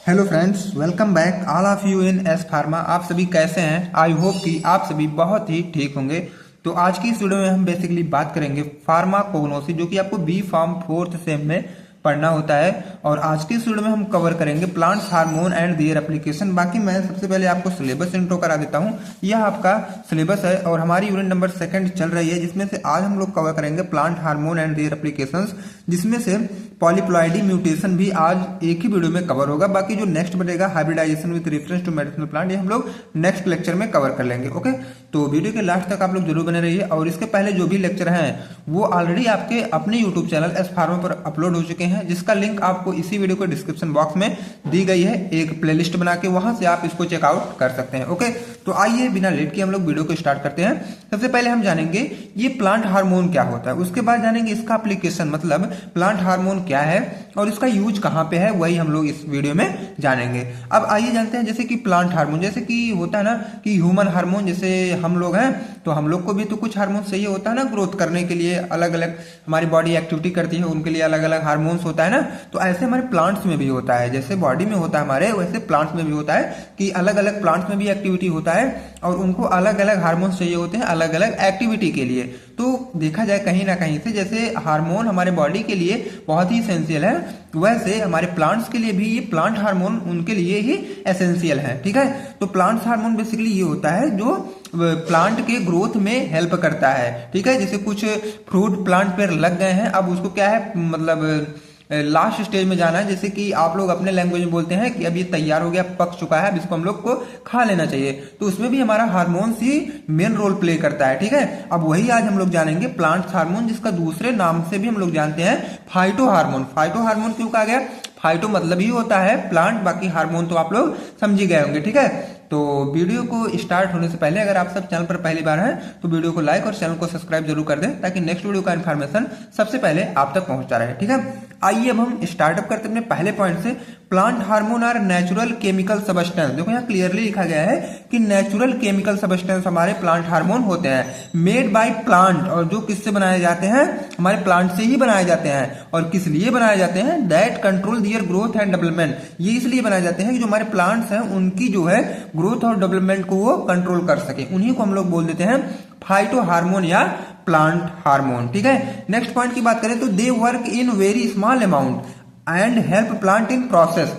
Hello friends, welcome back all of you in S pharma. आप सभी कैसे हैं? आई होप कि आप सभी बहुत ही ठीक होंगे। तो आज की इस वीडियो में हम बेसिकली बात करेंगे फार्माकोग्नोसी, जो कि आपको बी फार्म फोर्थ सेम में पढ़ना होता है। और आज की इस वीडियो में हम कवर करेंगे plants hormone and their application. बाकी मैं सबसे पहले आपको सिलेबस इंट्रो करा देता हूं। यह आपका सिलेबस है और हमारी यूनिट नंबर 2 चल रही है, जिसमें से आज हम लोग कवर करेंगे plant hormone and their applications, जिसमें से पॉलीप्लॉइडी म्यूटेशन भी आज एक ही वीडियो में कवर होगा। बाकी जो नेक्स्ट बनेगा hybridization with reference to medicinal plant, ये हम लोग नेक्स्ट लेक्चर में कवर कर लेंगे। ओके, तो वीडियो के लास्ट तक आप लोग जरूर बने रहिए। और इसके पहले जो भी लेक्चर हैं वो ऑलरेडी आपके अपने यूट्यूब चैनल एस फार्मा पर अपलोड हो चुके हैं, जिसका लिंक आपको इसी वीडियो के डिस्क्रिप्शन बॉक्स में दी गई है। एक प्लेलिस्ट बना के वहां से आप इसको चेकआउट कर सकते हैं। ओके, तो आइए बिना लेट किए हम लोग वीडियो को स्टार्ट करते हैं। सबसे पहले हम जानेंगे ये प्लांट हार्मोन क्या होता है, उसके बाद जानेंगे इसका एप्लीकेशन, मतलब प्लांट हार्मोन क्या है और इसका यूज कहां पे है, वही हम लोग इस वीडियो में जानेंगे। अब आइए जानते हैं, जैसे कि प्लांट हार्मोन, जैसे कि होता है ना कि ह्यूमन हार्मोन, जैसे हम लोग हैं तो हम लोग को भी तो कुछ हार्मोन चाहिए होता है ना ग्रोथ करने के लिए। अलग अलग हमारी बॉडी एक्टिविटी करती है, उनके लिए अलग अलग हार्मोन्स होता है ना। तो ऐसे हमारे प्लांट्स में भी होता है, जैसे बॉडी में होता है हमारे, वैसे प्लांट्स में भी होता है कि अलग अलग प्लांट्स में भी एक्टिविटी होता है और उनको अलग अलग हार्मोन्स चाहिए होते हैं अलग अलग एक्टिविटी के लिए। तो देखा जाए कहीं ना कहीं से, जैसे हार्मोन हमारे बॉडी के लिए बहुत ही एसेंशियल है, वैसे हमारे प्लांट्स के लिए भी ये प्लांट हार्मोन उनके लिए ही एसेंशियल है। ठीक है, तो प्लांट्स हार्मोन बेसिकली ये होता है जो प्लांट के ग्रोथ में हेल्प करता है। ठीक है, जैसे कुछ फ्रूट प्लांट पर लग गए हैं, अब उसको क्या है, मतलब लास्ट स्टेज में जाना है। जैसे कि आप लोग अपने लैंग्वेज में बोलते हैं कि अब ये तैयार हो गया, पक चुका है, अब इसको हम लोग को खा लेना चाहिए। तो उसमें भी हमारा हार्मोन्स ही मेन रोल प्ले करता है। ठीक है, अब वही आज हम लोग जानेंगे प्लांट हार्मोन, जिसका दूसरे नाम से भी हम लोग जानते हैं फाइटो हार्मोन। फाइटो हार्मोन क्यों कहा गया? फाइटो मतलब ही होता है प्लांट, बाकी हार्मोन तो आप लोग समझ ही गए होंगे। ठीक है, तो वीडियो को स्टार्ट होने से पहले अगर आप सब चैनल पर पहली बार हैं तो वीडियो को लाइक और चैनल को सब्सक्राइब जरूर कर दें, ताकि नेक्स्ट वीडियो का इन्फॉर्मेशन सबसे पहले आप तक पहुंचता रहे। ठीक है, आइए अब हम स्टार्टअप करते हैं अपने पहले पॉइंट से। Plant hormone are natural chemical substance. देखो यहाँ क्लियरली लिखा गया है कि नेचुरल केमिकल सब्सटेंस हमारे प्लांट हार्मोन होते हैं, मेड बाय प्लांट, और जो किससे बनाए जाते हैं, हमारे प्लांट से ही बनाए जाते हैं। और किस लिए बनाए जाते हैं? That control their growth and development. ये इसलिए बनाए जाते हैं कि जो हमारे प्लांट्स हैं उनकी जो है ग्रोथ और डेवलपमेंट को वो कंट्रोल कर सके। उन्हीं को हम लोग बोल देते हैं फाइटो हार्मोन या प्लांट हार्मोन। ठीक है, नेक्स्ट पॉइंट की बात करें तो they work in very small amount and help plant in process.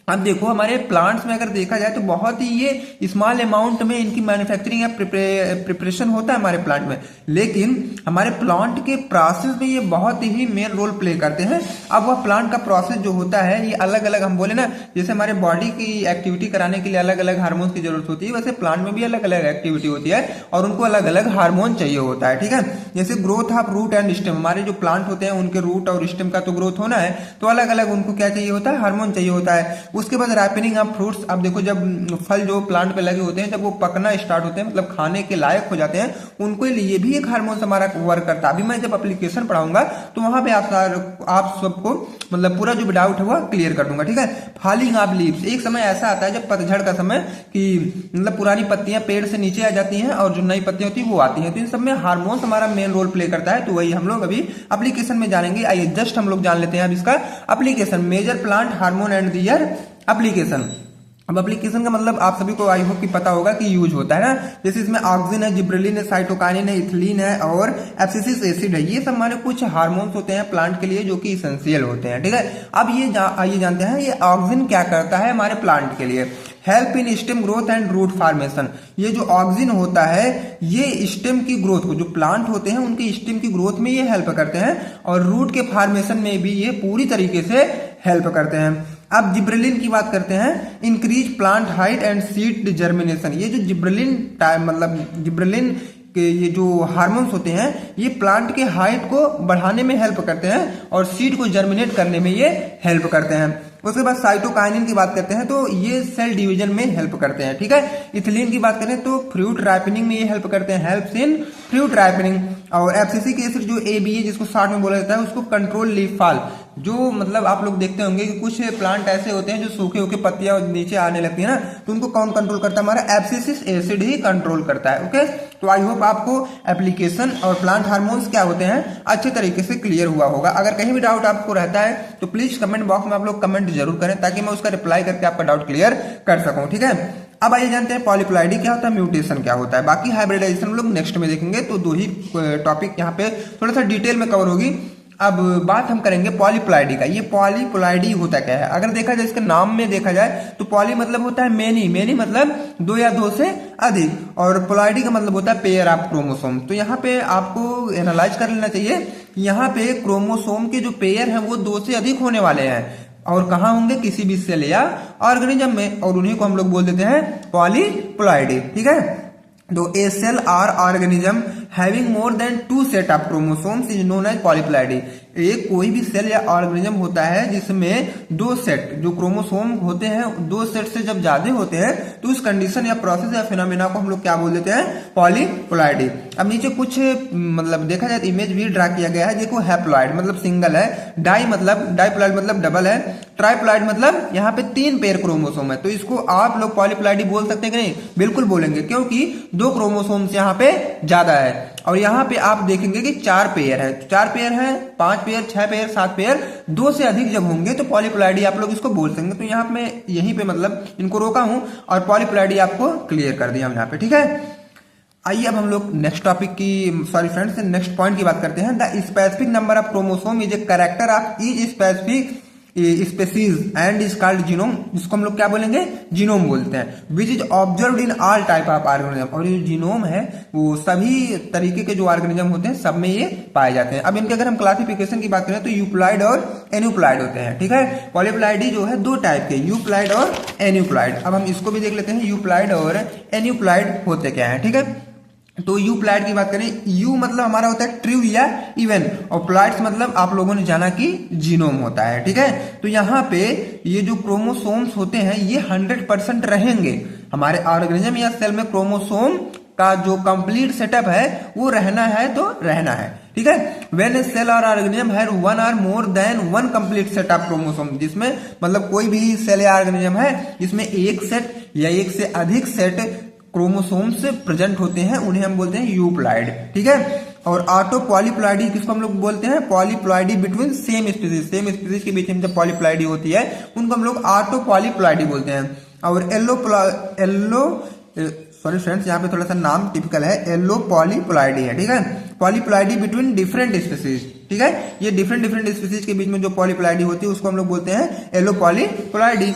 अब देखो हमारे प्लांट्स में अगर देखा जाए तो बहुत ही ये स्मॉल अमाउंट में इनकी मैन्युफैक्चरिंग या प्रिपरेशन होता है हमारे प्लांट में, लेकिन हमारे प्लांट के प्रोसेस में ये बहुत ही मेन रोल प्ले करते हैं। अब वह प्लांट का प्रोसेस जो होता है ये अलग अलग, हम बोले ना जैसे हमारे बॉडी की एक्टिविटी कराने के लिए अलग अलग हार्मोन्स की जरूरत होती है, वैसे प्लांट में भी अलग अलग एक्टिविटी होती है और उनको अलग अलग हार्मोन चाहिए होता है। ठीक है, जैसे growth of root and stem, हमारे जो प्लांट होते हैं उनके रूट और स्टेम का तो ग्रोथ होना है, तो अलग अलग उनको क्या चाहिए होता है, हार्मोन चाहिए होता है। उसके बाद रैपनिंग ऑफ फ्रूट्स। अब देखो जब फल जो प्लांट पे लगे होते हैं, जब वो पकना स्टार्ट होते हैं, मतलब खाने के लायक हो जाते हैं, उनको लिए भी एक हार्मोन हमारा वर्क करता है। अभी मैं जब एप्लीकेशन पढ़ाऊंगा तो वहां पे आप सबको मतलब पूरा जो डाउट है वो क्लियर कर दूंगा। ठीक है, फॉलिंग ऑफ लीव्स, एक समय ऐसा आता है जब पतझड़ का समय कि मतलब पुरानी पत्तियां पेड़ से नीचे आ जाती हैं और जो नई पत्तियां होती है वो आती हैं, तो इन सब में हार्मोन हमारा मेन रोल प्ले करता है। तो वही हम लोग अभी एप्लीकेशन में जानेंगे। आइए जस्ट हम लोग जान लेते हैं अब इसका application, major plant hormone and their application. अब एप्लीकेशन का मतलब आप सभी को आई होप कि पता होगा कि यूज होता है ना, जैसे इसमें ऑक्सिन है, जिब्रेलिन है, साइटोकाइनिन है, इथिलीन है और एब्सिसिक एसिड है। ये सब हमारे कुछ हार्मोन्स होते हैं प्लांट के लिए जो कि इसेंशियल होते हैं। ठीक है, अब ये जानते हैं ये ऑक्सिन क्या करता है हमारे प्लांट के लिए। Help in stem growth and root formation. ये जो ऑक्सिन होता है ये स्टेम की ग्रोथ को, जो प्लांट होते हैं उनके स्टेम की ग्रोथ में ये हेल्प करते हैं और रूट के फॉर्मेशन में भी ये पूरी तरीके से हेल्प करते हैं। अब जिब्रेलिन की बात करते हैं, increase plant height and seed germination. ये जो जिब्रेलिन मतलब जिब्रेलिन के ये जो हार्मोन्स होते हैं ये प्लांट के हाइट को बढ़ाने में हेल्प करते हैं और सीड को जर्मिनेट करने में ये हेल्प करते हैं। उसके बाद साइटोकाइनिन की बात करते हैं तो ये सेल डिवीजन में हेल्प करते हैं। ठीक है, इथिलीन की बात करें तो फ्रूट राइपनिंग में ये हेल्प करते हैं, हेल्प्स इन फ्रूट राइपनिंग। और एब्सिसिक एसिड जो AB है जिसको शॉर्ट में बोला जाता है उसको कंट्रोल लीफ फॉल। जो मतलब आप लोग देखते होंगे कि कुछ प्लांट ऐसे होते हैं जो सूखे होके पत्तियां नीचे आने लगती है ना, तो उनको कौन कंट्रोल करता है? हमारा एब्सिसिक एसिड ही कंट्रोल करता है। ओके, तो आई होप आपको एप्लीकेशन और प्लांट हार्मोन्स क्या होते हैं अच्छे तरीके से क्लियर हुआ होगा। अगर कहीं भी डाउट आपको रहता है तो प्लीज कमेंट बॉक्स में आप लोग कमेंट जरूर करें, ताकि मैं उसका रिप्लाई करके आपका डाउट क्लियर कर सकूं। ठीक है, अब आइए जानते हैं पॉलीप्लॉइडी क्या होता है, म्यूटेशन क्या होता है। बाकी हाइब्रिडाइजेशन हम लोग नेक्स्ट में देखेंगे, तो दो ही टॉपिक यहाँ पे थोड़ा सा डिटेल में कवर होगी। अब बात हम करेंगे पॉलीप्लॉइडी का। ये पॉलीप्लॉइडी होता क्या है? अगर देखा जाए इसके नाम में देखा जाए तो पॉली मतलब होता है मेनी, मेनी मतलब दो या दो से अधिक, और प्लॉइडी का मतलब होता है पेयर ऑफ क्रोमोसोम। तो यहाँ पे आपको एनालाइज कर लेना चाहिए, यहाँ पे क्रोमोसोम के जो पेयर हैं वो दो से अधिक होने वाले हैं, और कहाँ होंगे? किसी भी सेल या ऑर्गेनिज्म में, और उन्हीं को हम लोग बोल देते हैं पॉलीप्लॉइडी। ठीक है, तो a cell or organism having more than two set of chromosomes is known as polyploidy. एक कोई भी सेल या ऑर्गेनिज्म होता है जिसमें दो सेट जो क्रोमोसोम होते हैं, दो सेट से जब ज्यादा होते हैं तो उस कंडीशन या प्रोसेस या फिनोमेना को हम लोग क्या बोल देते हैं? पॉलीप्लॉइडी। अब नीचे कुछ मतलब देखा जाए तो इमेज भी ड्रा किया गया है। देखो, हैप्लॉइड मतलब सिंगल है, डाइप्लॉइड मतलब डबल है, ट्राइप्लॉइड मतलब यहाँ पे 3 पेयर क्रोमोसोम है। तो इसको आप लोग पॉलीप्लॉइडी बोल सकते हैं कि नहीं? बिल्कुल बोलेंगे, क्योंकि 2 क्रोमोसोम्स यहाँ पे ज्यादा है, और यहाँ पे आप देखेंगे कि 4 पेयर है, 4 पेयर है, 5 पेयर, 6 पेयर, 7 पेयर, 2 से अधिक जब होंगे तो पॉलीप्लॉइडी आप लोग इसको बोल सकेंगे। तो यहाँ पे यहीं पे मतलब इनको रोका हूं और पॉलीप्लॉइडी आपको क्लियर कर दिया हम यहाँ पे। ठीक है, आइए अब हम लोग नेक्स्ट टॉपिक की सॉरी फ्रेंड्स नेक्स्ट पॉइंट की बात करते हैं। The specific number of chromosome is a character of each specific species and is called genome, जिसको हम लोग क्या बोलेंगे? जीनोम बोलते हैं, which is observed in all type of organism. और ये जीनोम है वो सभी तरीके के जो ऑर्गेनिज्म होते हैं सब में ये पाए जाते हैं। अब इनके अगर हम क्लासिफिकेशन की बात करें तो यूप्लॉइड और एन्यूप्लॉइड होते हैं। ठीक है, पॉलीप्लॉइडी जो है 2 टाइप के, यूप्लॉइड और एन्यूप्लॉइड। अब हम इसको भी देख लेते हैं, यूप्लॉइड और एन्यूप्लॉइड होते क्या है। ठीक है, तो यूप्लॉइड की बात करें, यू मतलब हमारा होता है ट्रू या इवन, और प्लॉइड्स मतलब आप लोगों ने जाना कि जीनोम होता है। ठीक है, तो यहाँ पे ये जो क्रोमोसोम्स होते हैं ये 100% रहेंगे हमारे ऑर्गेनिज्म या सेल में। क्रोमोसोम का जो कंप्लीट सेटअप है वो रहना है तो रहना है। ठीक है, व्हेन ए सेल और ऑर्गेनिज्म हैव 1 और more than 1 complete set of chromosome, जिसमें मतलब कोई भी सेल या ऑर्गेनिज्म है जिसमें एक सेट या एक से अधिक सेट क्रोमोसोम्स प्रेजेंट होते हैं, उन्हें हम बोलते हैं यूप्लॉइड। ठीक है, और ऑटो पॉलीप्लॉइडी किसको हम लोग बोलते हैं? Polyploidy between same species, same species के बीच में जब पॉलीप्लॉइडी होती है उनको हम लोग ऑटो पॉलीप्लॉइडी बोलते हैं। और सॉरी फ्रेंड्स, यहाँ पे थोड़ा सा नाम टिपिकल है, एलो पॉलीप्लॉइडी है। ठीक है, पॉलीप्लॉइडी बिटवीन डिफरेंट स्पीसीज। ठीक है, ये डिफरेंट स्पीसीज के बीच में जो पॉलीप्लॉइडी होती है उसको हम लोग बोलते हैं एलो पॉलीप्लॉइडी।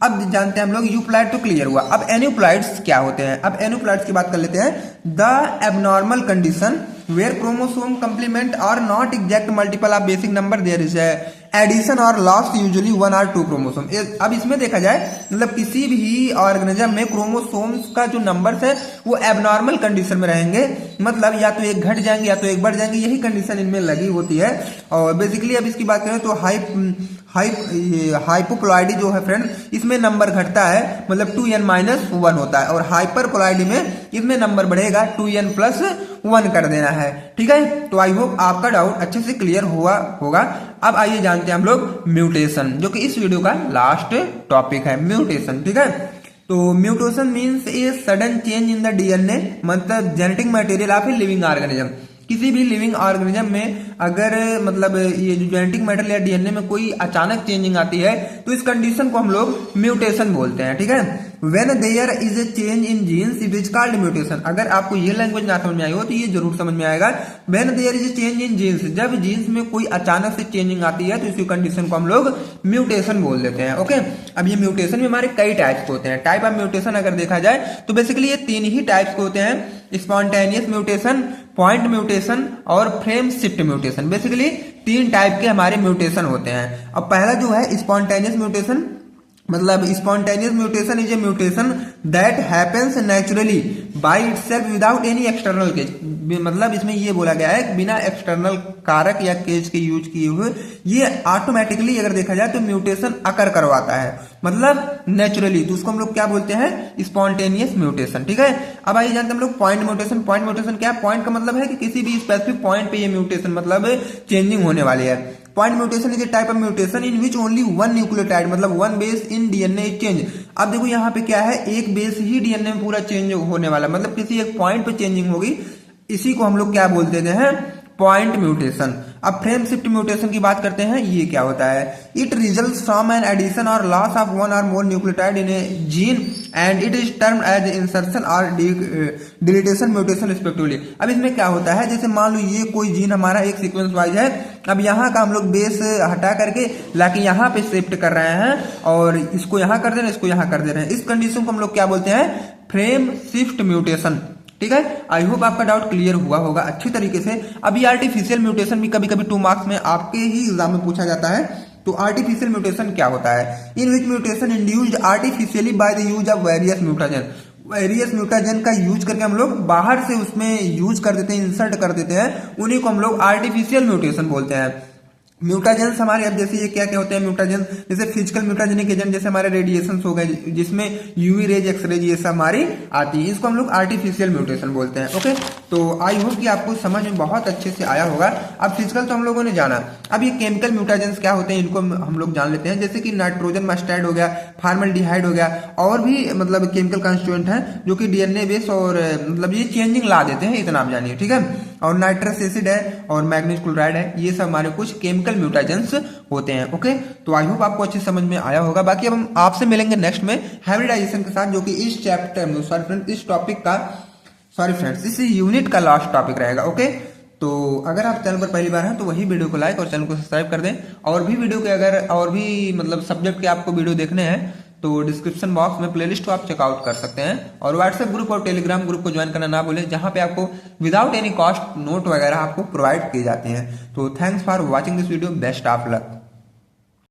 अब जानते हैं हम लोग यूप्लॉइड तो क्लियर हुआ, अब एन्यूप्लॉइड्स क्या होते हैं? अब एन्यूप्लॉइड्स की बात कर लेते हैं। The abnormal condition where chromosome complement are not exact multiple of basic number there is addition or loss usually 1 or 2 chromosome. अब इसमें देखा जाए मतलब किसी भी ऑर्गेनिज्म में क्रोमोसोम्स का जो नंबर्स है वो एबनॉर्मल कंडीशन में रहेंगे, मतलब या तो एक घट जाएंगे या तो एक बढ़ जाएंगे, यही कंडीशन इनमें लगी होती है। और बेसिकली अब इसकी बात करें तो हाइपोप्लॉइडी जो है फ्रेंड, इसमें नंबर घटता है, मतलब 2n-1 होता है, और हाइपरप्लॉइडी में इसमें नंबर बढ़ेगा, 2n+1 कर देना है। ठीक है, तो आई होप आपका डाउट अच्छे से क्लियर हुआ होगा। अब आइए जानते हैं हम लोग म्यूटेशन, जो कि इस वीडियो का लास्ट टॉपिक है, म्यूटेशन। ठीक है, तो mutation means a sudden change in the DNA, मतलब genetic material of a living organism. किसी भी लिविंग ऑर्गेनिज्म में अगर मतलब ये जो जेनेटिक मटेरियल या डीएनए में कोई अचानक चेंजिंग आती है तो इस कंडीशन को हम लोग म्यूटेशन बोलते हैं। ठीक है, when there is a change in genes it is called mutation. अगर आपको ये लैंग्वेज ना समझ में आई हो तो ये जरूर समझ में आएगा। When there is a change in genes, जब जीन्स में कोई अचानक से चेंजिंग आती है तो इसी कंडीशन को हम लोग म्यूटेशन बोल देते हैं। ओके, अब ये म्यूटेशन में हमारे कई टाइप्स होते हैं। टाइप ऑफ म्यूटेशन अगर देखा जाए तो बेसिकली ये 3 ही टाइप्स के होते हैं, स्पॉन्टेनियस म्यूटेशन, पॉइंट म्यूटेशन और frame shift mutation. Basically 3 type के हमारे म्यूटेशन होते हैं। अब पहला जो है स्पॉन्टेनियस म्यूटेशन, मतलब spontaneous mutation is a mutation that happens naturally by itself without any external cause. मतलब इसमें ये बोला गया है बिना एक्सटर्नल कारक या केज के यूज किए हुए ये ऑटोमेटिकली अगर देखा जाए तो म्यूटेशन अकर करवाता है, मतलब नेचुरली, तो उसको हम लोग क्या बोलते हैं? Spontaneous mutation. ठीक है, अब आइए जानते हैं हम लोग पॉइंट म्यूटेशन। पॉइंट म्यूटेशन क्या है? पॉइंट का मतलब है कि किसी भी स्पेसिफिक पॉइंट पे ये म्यूटेशन मतलब चेंजिंग होने वाली है। Point mutation is a type of mutation in which only one nucleotide मतलब one base in DNA change. अब देखो यहाँ पे क्या है, एक बेस ही डीएनए में पूरा चेंज होने वाला, मतलब किसी एक पॉइंट पे चेंजिंग होगी, इसी को हम लोग क्या बोलते हैं, पॉइंट म्यूटेशन। अब फ्रेम शिफ्ट म्यूटेशन की बात करते हैं, ये क्या होता है, it results from an addition or loss of one or more nucleotide in a gene and it is termed as insertion or deletion mutation respectively. अब इसमें क्या होता है, जैसे मान लो ये कोई जीन हमारा एक सीक्वेंस वाइज है, अब यहाँ का हम लोग बेस हटा करके लाके यहाँ पे शिफ्ट कर रहे हैं और इसको यहाँ कर दे रहे हैं, इसको यहाँ कर दे रहे हैं, इस कंडीशन को हम लोग क्या बोलते हैं, फ्रेम शिफ्ट म्यूटेशन। ठीक है, आई होप आपका डाउट क्लियर हुआ होगा अच्छी तरीके से। अभी आर्टिफिशियल म्यूटेशन भी कभी कभी 2 मार्क्स में आपके ही एग्जाम में पूछा जाता है। तो आर्टिफिशियल म्यूटेशन क्या होता है, in which mutation induced artificially by the use of various mutagen. Various mutagen का यूज करके हम लोग बाहर से उसमें यूज कर देते हैं, इंसर्ट कर देते हैं, उन्हीं को हम लोग आर्टिफिशियल म्यूटेशन बोलते हैं। म्यूटाजेंस हमारे, अब जैसे ये क्या क्या होते हैं म्यूटाजेंस, जैसे फिजिकल म्यूटाजेनिक एजेंट, जैसे हमारे रेडिएशन हो गए जिसमें यूवी रेज, एक्सरेज ये सब हमारी आती है, इसको हम लोग आर्टिफिशियल म्यूटेशन बोलते हैं। ओके, तो आई होप कि आपको समझ में बहुत अच्छे से आया होगा। अब फिजिकल तो हम लोगों ने जाना, अब ये केमिकल म्यूटाजेंस क्या होते हैं इनको हम लोग जान लेते हैं। जैसे कि नाइट्रोजन मस्टर्ड हो गया, फॉर्मल्डिहाइड हो गया, और भी मतलब केमिकल कंस्टिट्यूएंट हैं जो कि डीएनए बेस और मतलब ये चेंजिंग ला देते हैं, इतना आप जानिए। ठीक है, और नाइट्रस एसिड है और मैग्नीज क्लोराइड है, ये सब हमारे कुछ केमिकल म्यूटाजेंस होते हैं। ओके, तो आई होप आपको अच्छी समझ में आया होगा। बाकी अब हम आपसे मिलेंगे नेक्स्ट में हाइब्रिडाइजेशन के साथ, जो कि इस चैप्टर में इस टॉपिक का इस यूनिट का लास्ट टॉपिक रहेगा। ओके, तो अगर आप चैनल पर पहली बार हैं तो वही वीडियो को लाइक और चैनल को सब्सक्राइब कर दें। और भी वीडियो के अगर और भी मतलब सब्जेक्ट के आपको वीडियो देखने हैं तो डिस्क्रिप्शन बॉक्स में प्लेलिस्ट को आप चेकआउट कर सकते हैं। और व्हाट्सएप ग्रुप और टेलीग्राम ग्रुप को ज्वाइन करना ना भूलें, जहां पे आपको विदाउट एनी कॉस्ट नोट वगैरह आपको प्रोवाइड किए जाते हैं। तो thanks for watching this video, best of luck.